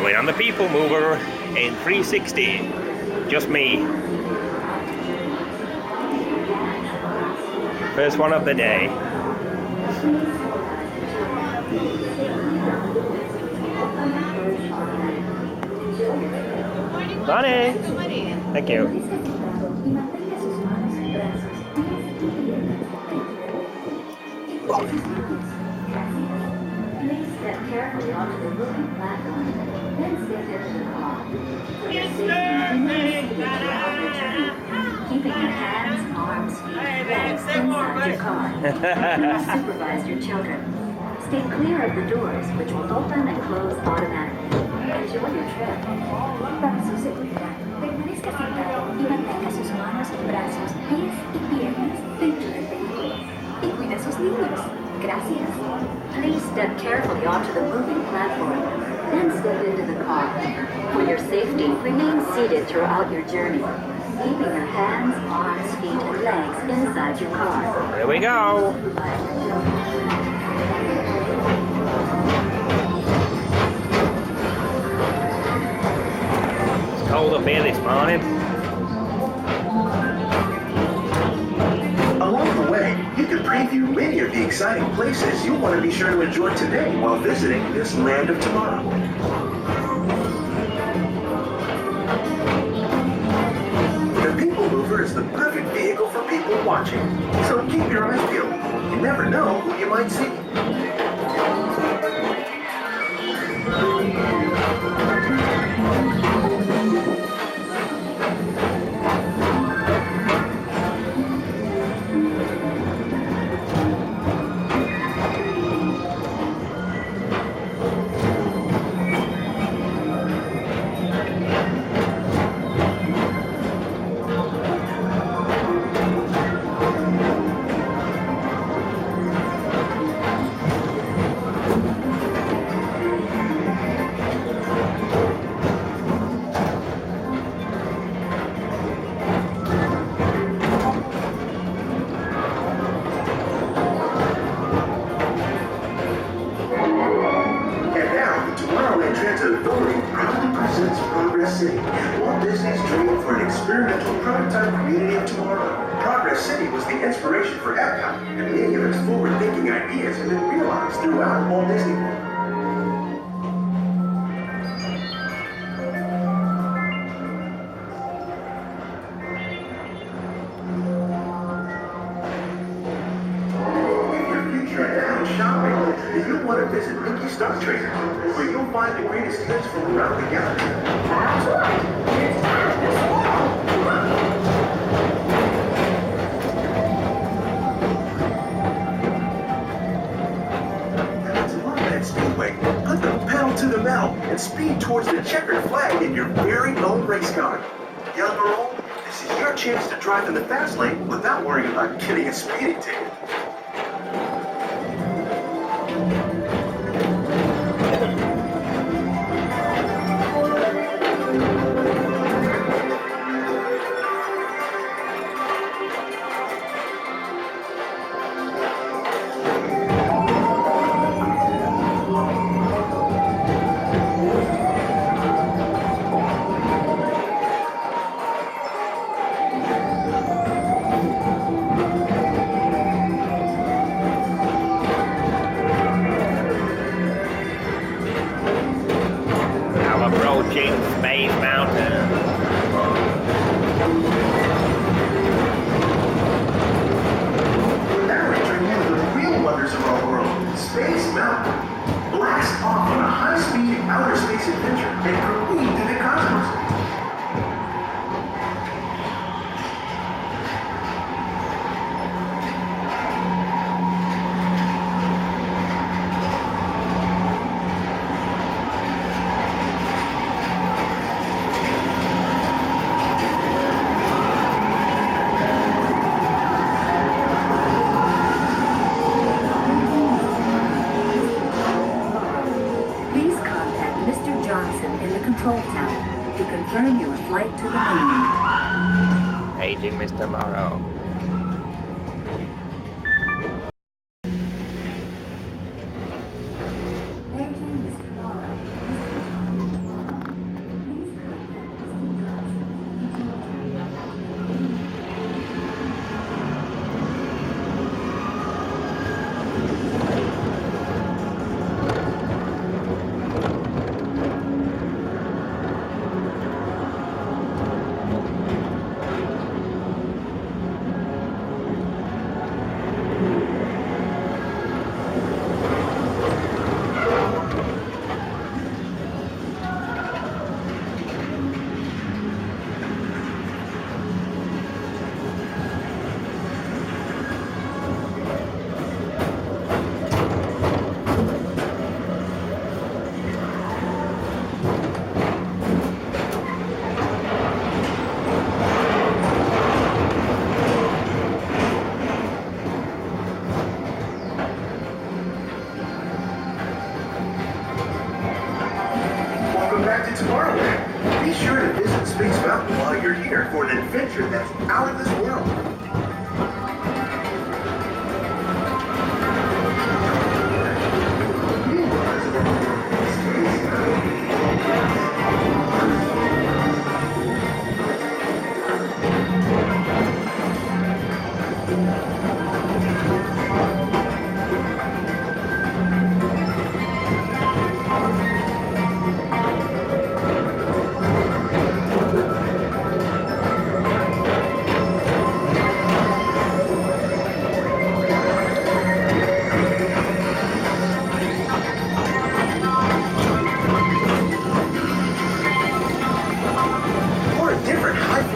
Going on the People Mover in 360. Just me. First one of the day. Money. Thank you. Please step carefully onto the moving platform, then step into the car. Keeping your hands, arms, feet, legs inside your car. Please supervise your children. Stay clear of the doors, which will open and close automatically. Enjoy your trip. Para su seguridad, permanezca sentado y mantenga sus manos, brazos, pies y piernas dentro del vehículo. Y cuide a sus niños. Gracias. Please step carefully onto the moving platform, then step into the car. For your safety, remain seated throughout your journey, keeping your hands, arms, feet, and legs inside your car. Here we go. It's cold up here this morning. Along the way, you can preview many of the exciting places you'll want to be sure to enjoy today while visiting this land of tomorrow. The People Mover is the perfect vehicle for people watching, so keep your eyes peeled. You never know who you might see. Tomorrowland Transit Authority proudly presents Progress City, Walt Disney's dream for an experimental prototype community of tomorrow. Progress City was the inspiration for Epcot, and many of its forward-thinking ideas have been realized throughout Walt Disney World. If you want to visit Mickey Star Trader, where you'll find the greatest hits from around the galaxy. That's right. It's time to At Tomorrowland Speedway, put the pedal to the metal and speed towards the checkered flag in your very own race car. Young or old, this is your chance to drive in the fast lane without worrying about getting a speeding ticket. Approaching Space Mountain. Now entering into the real wonders of our world, Space Mountain. Blast off on a high-speed outer space adventure and careen through the cosmos. Control tower to confirm your flight to the moon. Aging Mr. Morrow. Aging Mr. Morrow. Tomorrowland. Be sure to visit Space Mountain while you're here for an adventure that's out of this world.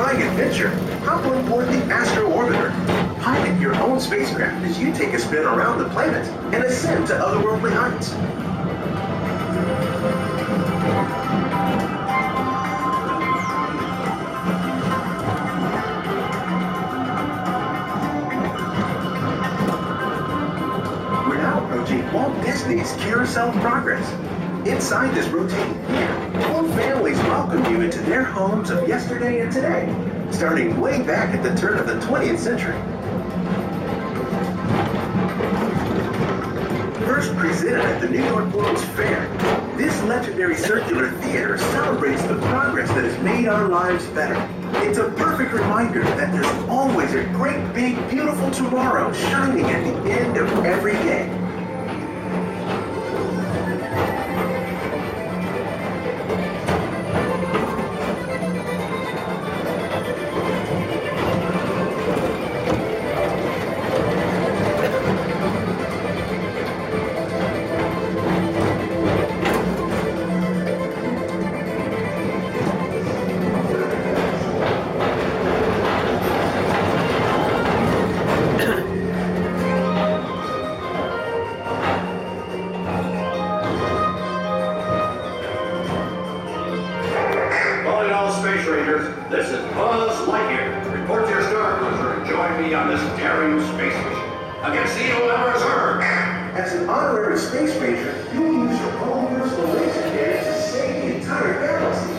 Adventure, hop on board the Astro Orbiter. Pilot your own spacecraft as you take a spin around the planet and ascend to otherworldly heights. We're now approaching Walt Disney's Carousel of Progress. Inside this rotating pier, whole families welcome you into their homes of yesterday and today, starting way back at the turn of the 20th century. First presented at the New York World's Fair, this legendary circular theater celebrates the progress that has made our lives better. It's a perfect reminder that there's always a great, big, beautiful tomorrow shining at the end of every day. This is Buzz Lightyear. Report to your star cruiser and join me on this daring space mission against the evil Emperor's Herd. As an honorary space ranger, you'll use your own personal laser cannon to save the entire galaxy.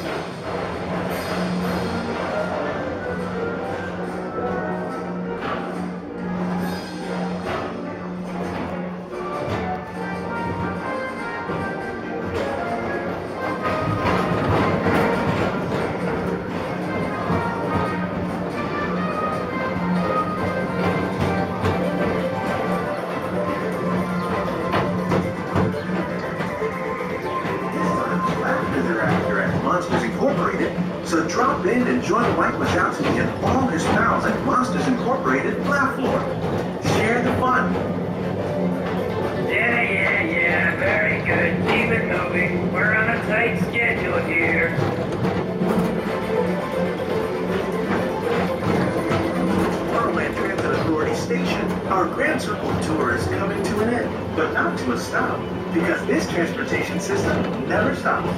So drop in and join Mike Wazowski and all his pals at Monsters Incorporated Laugh Floor. Share the fun. Yeah, very good. Keep it moving. We're on a tight schedule here. Tomorrowland Transit Authority Station, our Grand Circle tour is coming to an end, but not to a stop, because this transportation system never stops.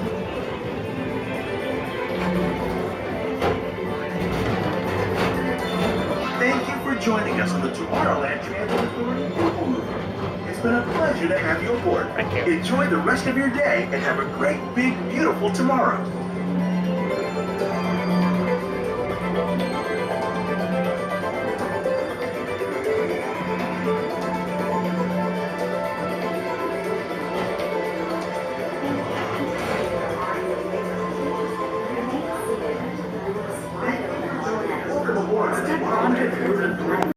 Thank you for joining us on the Tomorrowland Transit Authority People Mover. It's been a pleasure to have you aboard. Thank you. Enjoy the rest of your day and have a great, big, beautiful tomorrow. Welcome aboard the Tomorrowland Transit Authority.